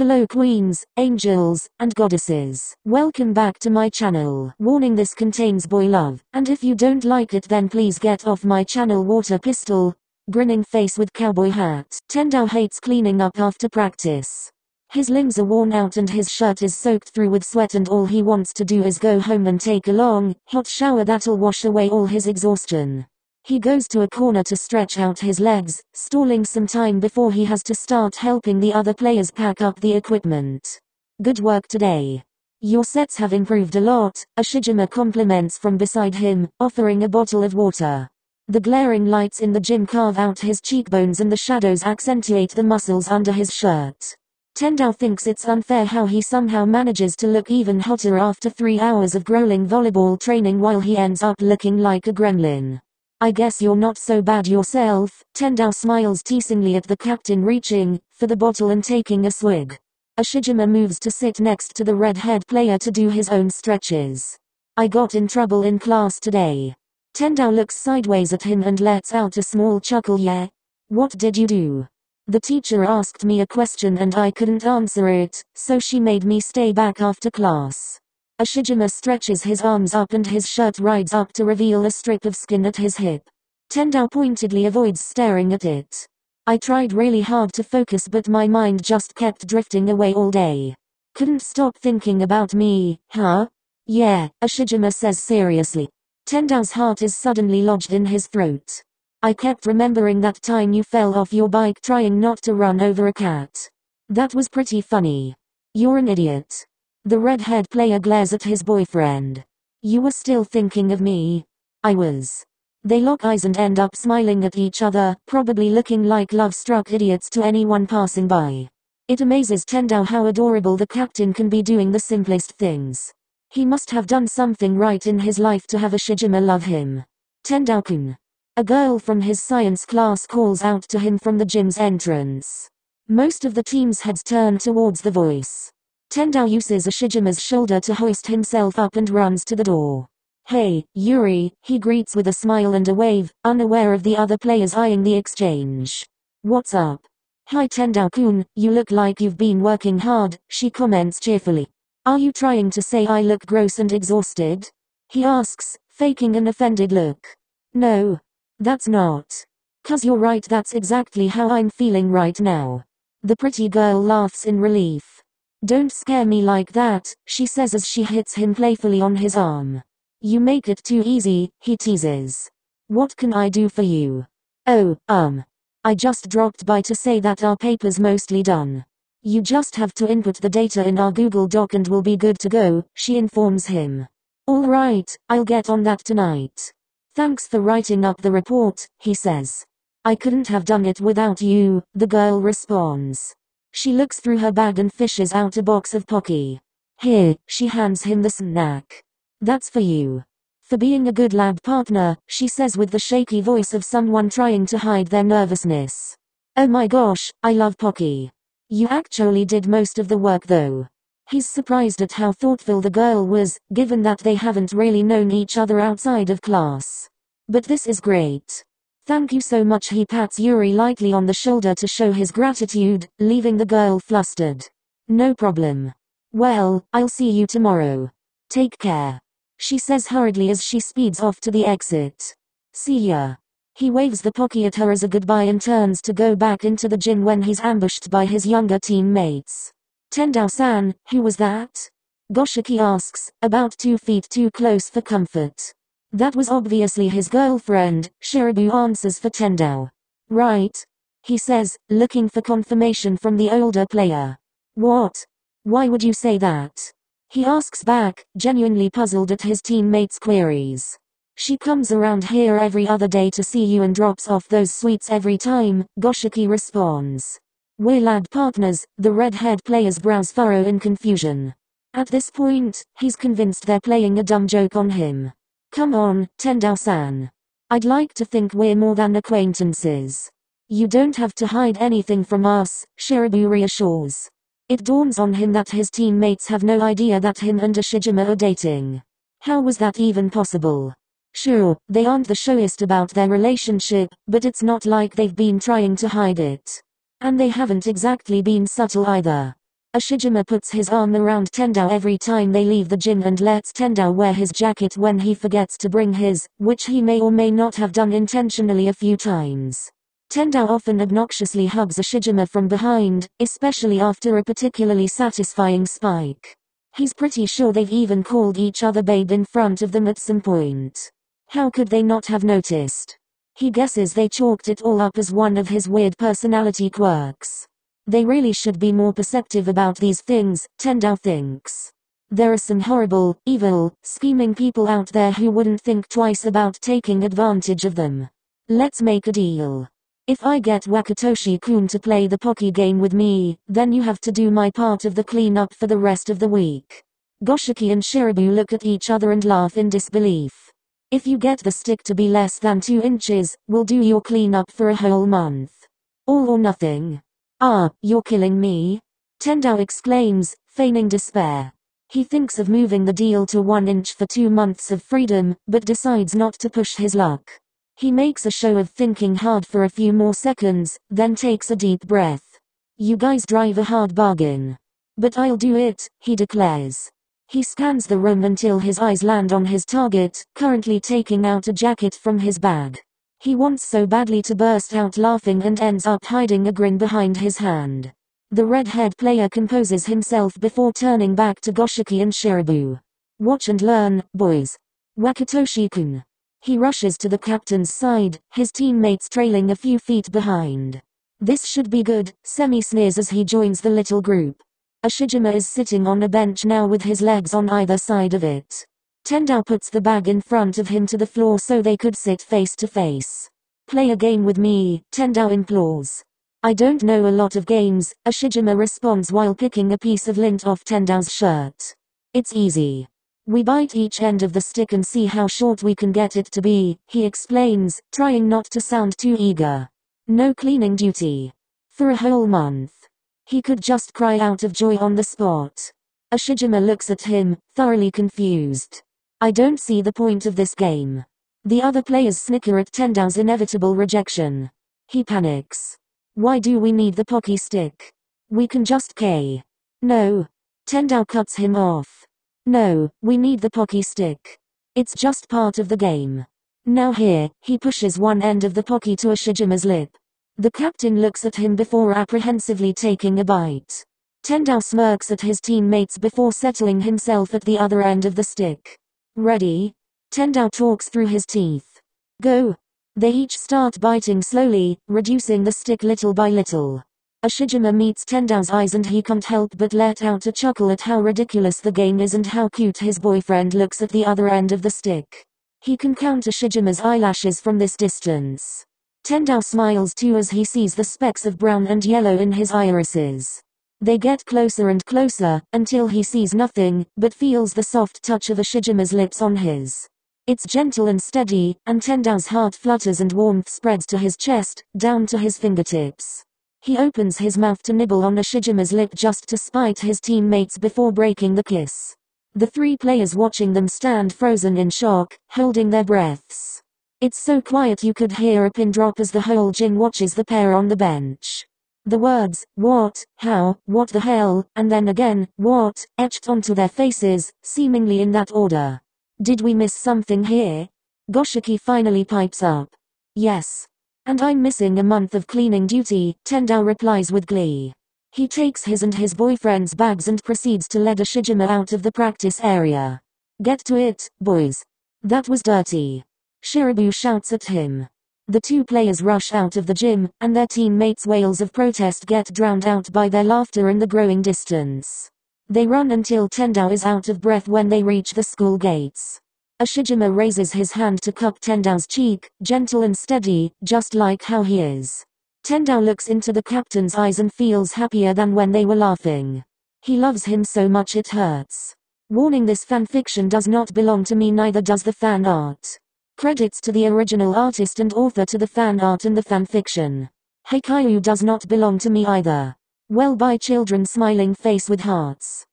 Hello queens, angels, and goddesses. Welcome back to my channel. Warning, this contains boy love, and if you don't like it then please get off my channel. Water pistol. Grinning face with cowboy hat. Tendao hates cleaning up after practice. His limbs are worn out and his shirt is soaked through with sweat, and all he wants to do is go home and take a long, hot shower that'll wash away all his exhaustion. He goes to a corner to stretch out his legs, stalling some time before he has to start helping the other players pack up the equipment. Good work today. Your sets have improved a lot, Ushiten compliments from beside him, offering a bottle of water. The glaring lights in the gym carve out his cheekbones and the shadows accentuate the muscles under his shirt. Tendao thinks it's unfair how he somehow manages to look even hotter after 3 hours of grueling volleyball training while he ends up looking like a gremlin. I guess you're not so bad yourself. Tendao smiles teasingly at the captain, reaching for the bottle and taking a swig. Ushiten moves to sit next to the red-haired player to do his own stretches. I got in trouble in class today. Tendao looks sideways at him and lets out a small chuckle. Yeah? What did you do? The teacher asked me a question and I couldn't answer it, so she made me stay back after class. Ushiten stretches his arms up and his shirt rides up to reveal a strip of skin at his hip. Tendao pointedly avoids staring at it. I tried really hard to focus but my mind just kept drifting away all day. Couldn't stop thinking about me, huh? Yeah, Ushiten says seriously. Tendao's heart is suddenly lodged in his throat. I kept remembering that time you fell off your bike trying not to run over a cat. That was pretty funny. You're an idiot. The red-haired player glares at his boyfriend. You were still thinking of me? I was. They lock eyes and end up smiling at each other, probably looking like love-struck idiots to anyone passing by. It amazes Tendao how adorable the captain can be doing the simplest things. He must have done something right in his life to have Ushiten love him. Tendao-kun. A girl from his science class calls out to him from the gym's entrance. Most of the team's heads turn towards the voice. Tendao uses Ushiten's shoulder to hoist himself up and runs to the door. Hey, Yuri, he greets with a smile and a wave, unaware of the other players eyeing the exchange. What's up? Hi Tendao-kun, you look like you've been working hard, she comments cheerfully. Are you trying to say I look gross and exhausted? He asks, faking an offended look. No. That's not. 'Cause you're right, that's exactly how I'm feeling right now. The pretty girl laughs in relief. Don't scare me like that, she says as she hits him playfully on his arm. You make it too easy, he teases. What can I do for you? Oh, I just dropped by to say that our paper's mostly done. You just have to input the data in our Google Doc and we'll be good to go, she informs him. Alright, I'll get on that tonight. Thanks for writing up the report, he says. I couldn't have done it without you, the girl responds. She looks through her bag and fishes out a box of Pocky. Here, she hands him the snack. That's for you. For being a good lab partner, she says with the shaky voice of someone trying to hide their nervousness. Oh my gosh, I love Pocky. You actually did most of the work though. He's surprised at how thoughtful the girl was, given that they haven't really known each other outside of class. But this is great. Thank you so much, he pats Yuri lightly on the shoulder to show his gratitude, leaving the girl flustered. No problem. Well, I'll see you tomorrow. Take care. She says hurriedly as she speeds off to the exit. See ya. He waves the Pocky at her as a goodbye and turns to go back into the gym when he's ambushed by his younger teammates. Tendao-san, who was that? Goshiki asks, about 2 feet too close for comfort. That was obviously his girlfriend, Shirabu answers for Tendao. Right? He says, looking for confirmation from the older player. What? Why would you say that? He asks back, genuinely puzzled at his teammates' queries. She comes around here every other day to see you and drops off those sweets every time, Goshiki responds. We're lab partners, the red-haired player's brows furrow in confusion. At this point, he's convinced they're playing a dumb joke on him. Come on, Tendao-san. I'd like to think we're more than acquaintances. You don't have to hide anything from us, Shirabu reassures. It dawns on him that his teammates have no idea that him and Ushiten are dating. How was that even possible? Sure, they aren't the showiest about their relationship, but it's not like they've been trying to hide it. And they haven't exactly been subtle either. Ashijima puts his arm around Tendao every time they leave the gym and lets Tendao wear his jacket when he forgets to bring his, which he may or may not have done intentionally a few times. Tendao often obnoxiously hugs Ashijima from behind, especially after a particularly satisfying spike. He's pretty sure they've even called each other babe in front of them at some point. How could they not have noticed? He guesses they chalked it all up as one of his weird personality quirks. They really should be more perceptive about these things, Tendao thinks. There are some horrible, evil, scheming people out there who wouldn't think twice about taking advantage of them. Let's make a deal. If I get Wakatoshi-kun to play the Pocky game with me, then you have to do my part of the cleanup for the rest of the week. Goshiki and Shirabu look at each other and laugh in disbelief. If you get the stick to be less than 2 inches, we'll do your cleanup for a whole month. All or nothing. Ah, you're killing me? Tendao exclaims, feigning despair. He thinks of moving the deal to 1 inch for 2 months of freedom, but decides not to push his luck. He makes a show of thinking hard for a few more seconds, then takes a deep breath. You guys drive a hard bargain. But I'll do it, he declares. He scans the room until his eyes land on his target, currently taking out a jacket from his bag. He wants so badly to burst out laughing and ends up hiding a grin behind his hand. The red-haired player composes himself before turning back to Goshiki and Shirabu. Watch and learn, boys. Wakatoshi-kun. He rushes to the captain's side, his teammates trailing a few feet behind. This should be good, Semi sneers as he joins the little group. Ashijima is sitting on a bench now with his legs on either side of it. Tendao puts the bag in front of him to the floor so they could sit face to face. Play a game with me, Tendao implores. I don't know a lot of games, Ashijima responds while picking a piece of lint off Tendao's shirt. It's easy. We bite each end of the stick and see how short we can get it to be, he explains, trying not to sound too eager. No cleaning duty. For a whole month. He could just cry out of joy on the spot. Ashijima looks at him, thoroughly confused. I don't see the point of this game. The other players snicker at Tendao's inevitable rejection. He panics. Why do we need the Pocky stick? We can just K. No. Tendao cuts him off. No, we need the Pocky stick. It's just part of the game. Now here, he pushes one end of the Pocky to Ashijima's lip. The captain looks at him before apprehensively taking a bite. Tendao smirks at his teammates before settling himself at the other end of the stick. Ready? Tendao talks through his teeth. Go. They each start biting slowly, reducing the stick little by little. Ashijima meets Tendao's eyes and he can't help but let out a chuckle at how ridiculous the game is and how cute his boyfriend looks at the other end of the stick. He can count Ashijima's eyelashes from this distance. Tendao smiles too as he sees the specks of brown and yellow in his irises. They get closer and closer, until he sees nothing, but feels the soft touch of Ashijima's lips on his. It's gentle and steady, and Tendao's heart flutters and warmth spreads to his chest, down to his fingertips. He opens his mouth to nibble on Ashijima's lip just to spite his teammates before breaking the kiss. The 3 players watching them stand frozen in shock, holding their breaths. It's so quiet you could hear a pin drop as the whole gym watches the pair on the bench. The words, what, how, what the hell, and then again, what, etched onto their faces, seemingly in that order. Did we miss something here? Goshiki finally pipes up. Yes. And I'm missing a month of cleaning duty, Tendao replies with glee. He takes his and his boyfriend's bags and proceeds to lead Ashijima out of the practice area. Get to it, boys. That was dirty. Shirabu shouts at him. The 2 players rush out of the gym, and their teammates' wails of protest get drowned out by their laughter in the growing distance. They run until Tendao is out of breath when they reach the school gates. Ashijima raises his hand to cup Tendao's cheek, gentle and steady, just like how he is. Tendao looks into the captain's eyes and feels happier than when they were laughing. He loves him so much it hurts. Warning: this fanfiction does not belong to me, neither does the fan art. Credits to the original artist and author to the fan art and the fanfiction. Haikyuu does not belong to me either. Well, by children smiling face with hearts.